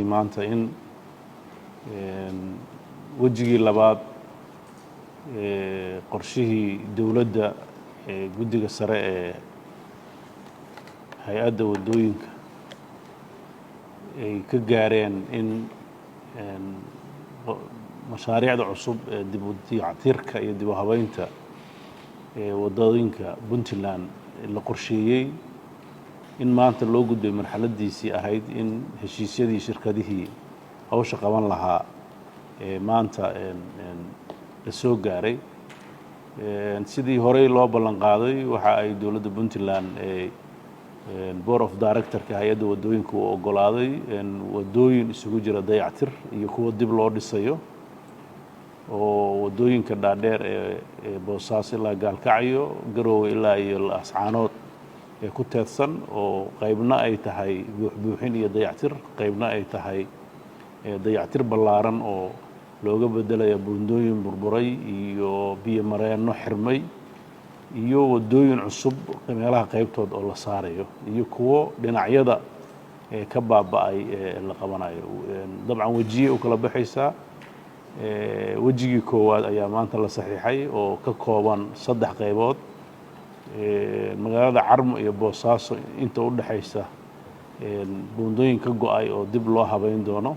maanta in wajigii labaad qorshihii dawladda guddiga sare ee hay-adda wadooyinka ay ka gaareen in mashaariicda cusub ee dib u dayactirka iyo dib u habeynta wadooyinka Puntland la qorsheeyay in maanta loo gudbay marxaladiisii ahayd in heshiisyadii shirkadihii hawsha qaban lahaa maanta la soo gaaray sidii horey loo ballan qaaday waxa ay dawladda Puntland board of director-ka hay'adda wadooyinka u ogolaaday wadooyin isugu jira dayactir iyo kuwa dib loo dhisayo oo wadooyinka dhaadheer ee Boosaaso ilaa Gaalkacyo Garowe ilaa iyo Ascaanood ku teedsan oo qaybna ay tahay buuxin iyo dayactir qaybna ay tahay dayactir ballaaran oo looga bedelayo buundooyin burburay iyo biyo mareenno xirmay iyo wadooyin cusub meelaha qaybtood oo la saarayo iyo kuwo dhinacyada ka baaba'ay la qabanayo dabcan wajiye u kala baxaysa wajigii koowaad ayaa maanta la saxiixay oo ka kooban 3 qaybood magaalada Carmo iyo Boosaaso inta u dhaxaysa buundooyin ka go'ay oo dib loo habeyn doono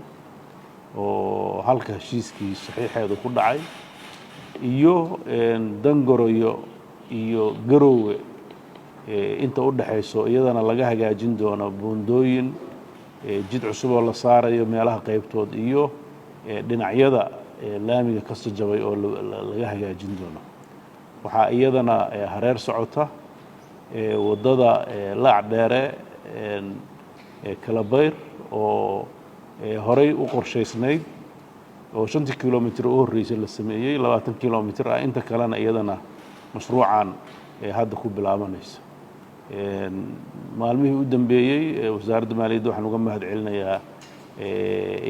oo halka heshiiskii saxiixeedu ku dhacay iyo Dangoroyo iyo Garowe inta u dhaxayso iyadana laga hagaajin doono buundooyin jid cusub oo la saarayo meelaha qaybtood iyo dhinacyada laamiga ka soo jabay oo laga hagaajin doono waxaa iyadana hareer socota wadada Laacdheere Kalabayr oo horey u qorshaysnayd oo 5 kiiloomitir oo horeysay la sameeyay 20 kiiloomitir inta kalena iyadana mashruucan hadda ku bilaabanaysa maalmihii u dambeeyay wasaaradda maaliyadda waxaan uga mahad celinayaa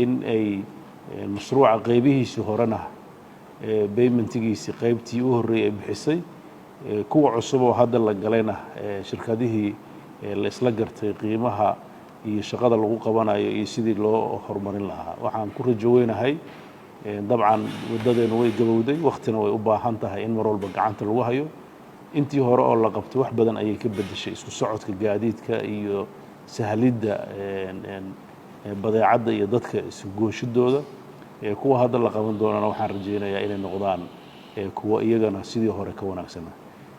in ay mashruuca qaybihiisa horena paymentgiisi qaybtii u horeeyay bixisay kuwa cusub oo hadda la galayna shirkadihii la isla gartay qiimaha iyo shaqada lagu qabanayo iyo sidii loo horumarin lahaa waxaan ku rajooynahay dabcan wadadeenu way gabowday waqtina way u baahan tahay in mar walba gacanta lagu hayo intii hore oo la qabtay wax badan ayay ka bedeshay isku socodka gaadiidka iyo sahlidda badeecadda iyo dadka isu gooshidooda kuwa hadda la qaban doonana waxaan rajeynayaa inay noqdaan kuwa iyagana sidii hore ka wanaagsan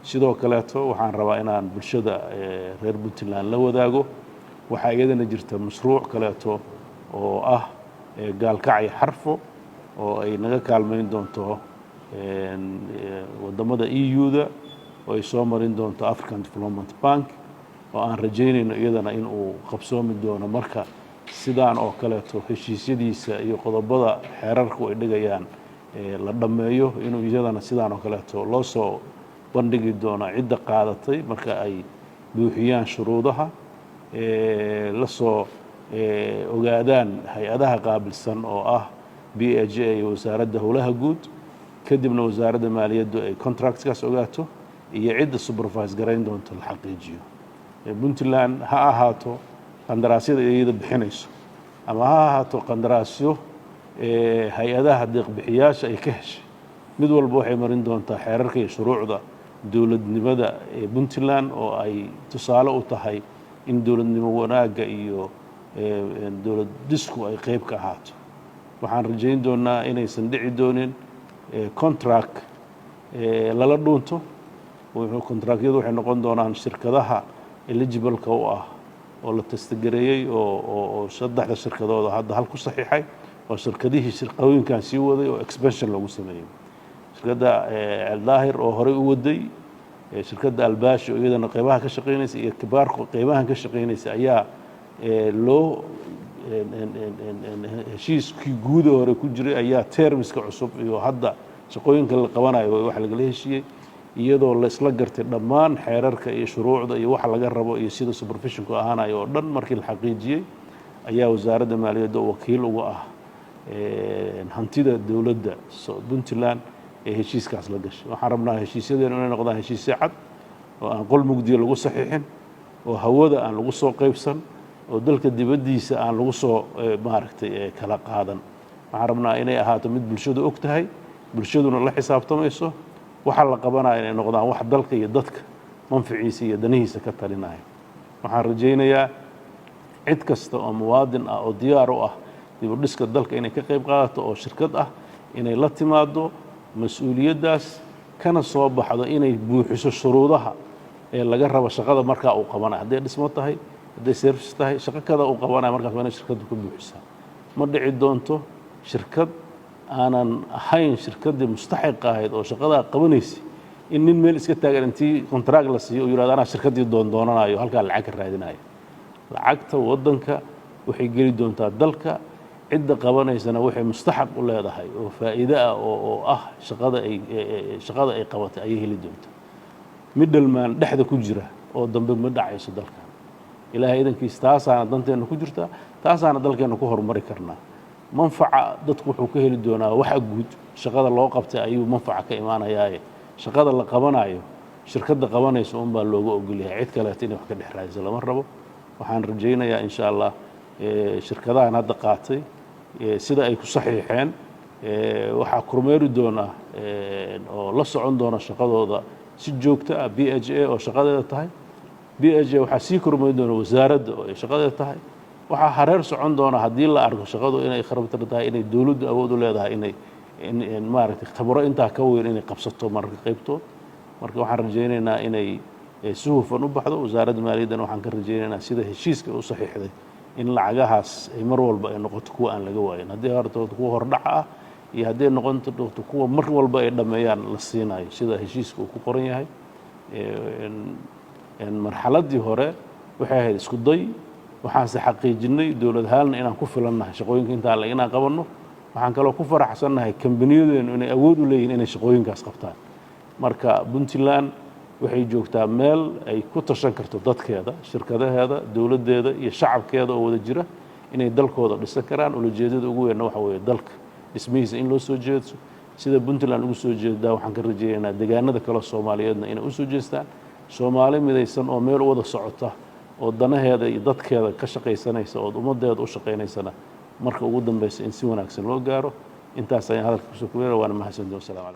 sidoo kale waxaan rabaa inaan bulshada reer Puntland la wadaago waxa iyadana jirta mashruuc kale oo ah Gaalkacyo Xarfo oo ay naga kaalmeyn doonto wadamada EU-da oo ay soo marin doonto African Development Bank oo aan rajeynayno iyadana in uu qabsoomi doono marka sidaan oo kale heshiisyadiisa iyo qodobada xeerarku ay dhigayaan la dhameeyo inuu iyadana sidaan oo kale loo soo bandhigi doono cidda qaadatay marka ay buuxiyaan shuruudaha la soo ogaadaan hay-adaha qaabilsan oo ah BAJ iyo wasaaradda howlaha guud kadibna wasaaradda maaliyaddu ay contractkaas ogaato iyo cidda supervise garayn doonto la xaqiijiyo Puntland ha ahaato qandaraasyada iyada bixinayso ama ha ahaato qandaraasyo hay-adaha deeq bixiyaasha ay ka heshay mid walba waxay marin doontaa xeerarka iyo shuruucda dawladnimada ee Puntland oo ay tusaale u tahay in dawladnimo wanaagga iyo dawlad disku ay qayb ka ahaato waxaan rajeyn doonaa inaysan dhici doonin contract lala dhuunto contractyadu waxay noqon doonaan shirkadaha eligible-ka u ah oo la testgareeyay oo 3 shirkadood hadda hal ku saxiixay oo shirkadihii shirqooyinkan sii waday oo expansion lagu sameeyay shirkadda Al-Daahir oo horey u waday shirkadda Albaashi oo iyadana qaybaha ka shaqeynaysa iyo kibaarku qaybahan ka shaqeynaysa ayaa loo heshiiskii guud hore ku jiray ayaa termiska cusub iyo hadda shaqooyinka la qabanayo wax laga heshiiyay iyadoo la isla gartay dhammaan xeerarka iyo shuruucda iyo waxa laga rabo iyo sida supervision ku ahaanayo oo dhan markii la xaqiijiyay ayaa wasaaradda maaliyadda wakiil uga ah hantida dawladda Puntland heshiiskaas la gashay waxaan rabnaa heshiisyadeena inay noqdaan heshiisyo cad oo aan qol mugdiyo lagu saxiixin oo hawada aan lagu soo qaybsan oo dalka dibaddiisa aan lagu soo maaragtay kala qaadan waxaan rabnaa inay ahaato mid bulshadu og tahay bulshaduna la xisaabtamayso waxa la qabanayo inay noqdaan wax dalka iyo dadka manfaciisa iyo danihiisa ka talinaya waxaan rajaynayaa cid kasta oo muwaadin ah oo diyaar u ah dib u dhiska dalka inay ka qayb qaadato oo shirkad ah inay la timaado mas'uuliyaddaas kana soo baxdo inay buuxiso shuruudaha ee laga rabo shaqada markaa uu qabanayo hadday dhismo tahay hadday service tahay shaqo kada uu qabanayo markaas waa inay shirkaddu ka buuxisaa ma dhici doonto shirkad aanan ahayn shirkaddii mustaxiqa ahayd oo shaqadaa qabanaysa in nin meel iska taagan intii kontraag la siiyo uu yidhahdo anaa shirkaddii doondoonanayo halkaa lacag ka raadinayo lacagta waddanka waxay geli doontaa dalka cidda qabanaysana waxay mustaxaq u leedahay oo faa'iido ah oo ah shaqada ay qabatay ayay heli doontaa middleman dhexda ku jira oo dambe ma dhacayso dalkan ilaahay idankiis taasaana danteena ku jirta taasaana dalkeena ku horumari karnaa manfaca dadku wuxuu ka heli doonaa waxa guud shaqada loo qabtay ayuu manfaca ka imaanayaaye shaqada la qabanayo shirkadda qabanayso un baa looga ogol yahay cid kaleeto inay wax ka dhex raadiso lama rabo waxaan rajaynayaa insha allah shirkadahan hadda qaatay sida ay ku saxiixeen waxaa kormeeri doona oo la socon doona shaqadooda si joogto ah BHA oo shaqadeeda tahay BHA waxaa sii kormeeri doona wasaaradda oo ay shaqadeeda tahay waxaa hareer socon doona haddii la arko shaqadu inay kharabtar tahay inay dawladdu awood u leedahay inay maaragtay khibro intaa ka weyn inay qabsato mararka qaybtood marka waxaan rajaynaynaa inay si hufan u baxdo wasaaradda maaliyaddana waxaan ka rajaynaynaa sida heshiiska u saxiixday in lacagahaas ay mar walba ay noqoto kuwa aan laga waayin haddii horta kuwa hordhaca ah iyo haddii noqonto kuwa mar walba ay dhammeeyaan la siinayo sida heshiiska uu ku qoran yahay marxaladdii hore waxay ahayd isku day waxaanse xaqiijinay dowlad ahaanna inaan ku filannahay shaqooyinka intaan le inaan qabanno waxaan kaloo ku faraxsannahay kambaniyadeennu inay awood u leeyihin inay shaqooyinkaas qabtaan marka puntland waxay joogtaa meel ay ku tashan karto dadkeeda shirkadaheeda dowladdeeda iyo shacabkeeda oo wada jira inay dalkooda dhisan karaan ulajeedada ugu weynna waxa weeye dalka dhismihiisa in loo soo jeedo sida puntland ugu soo jeedaa waxaan ka rajaynaynaa deegaanada kale soomaaliyeedna inay u soo jeestaan soomaali midaysan oo meel u wada socota oo danaheeda iyo dadkeeda ka shaqaysanaysa oo ummaddeeda u shaqaynaysana marka ugu dambaysa in si wanaagsan loo gaaro intaas ayaan hadalka kusoo kuweera waana mahadsantahay wasalaamu calaykum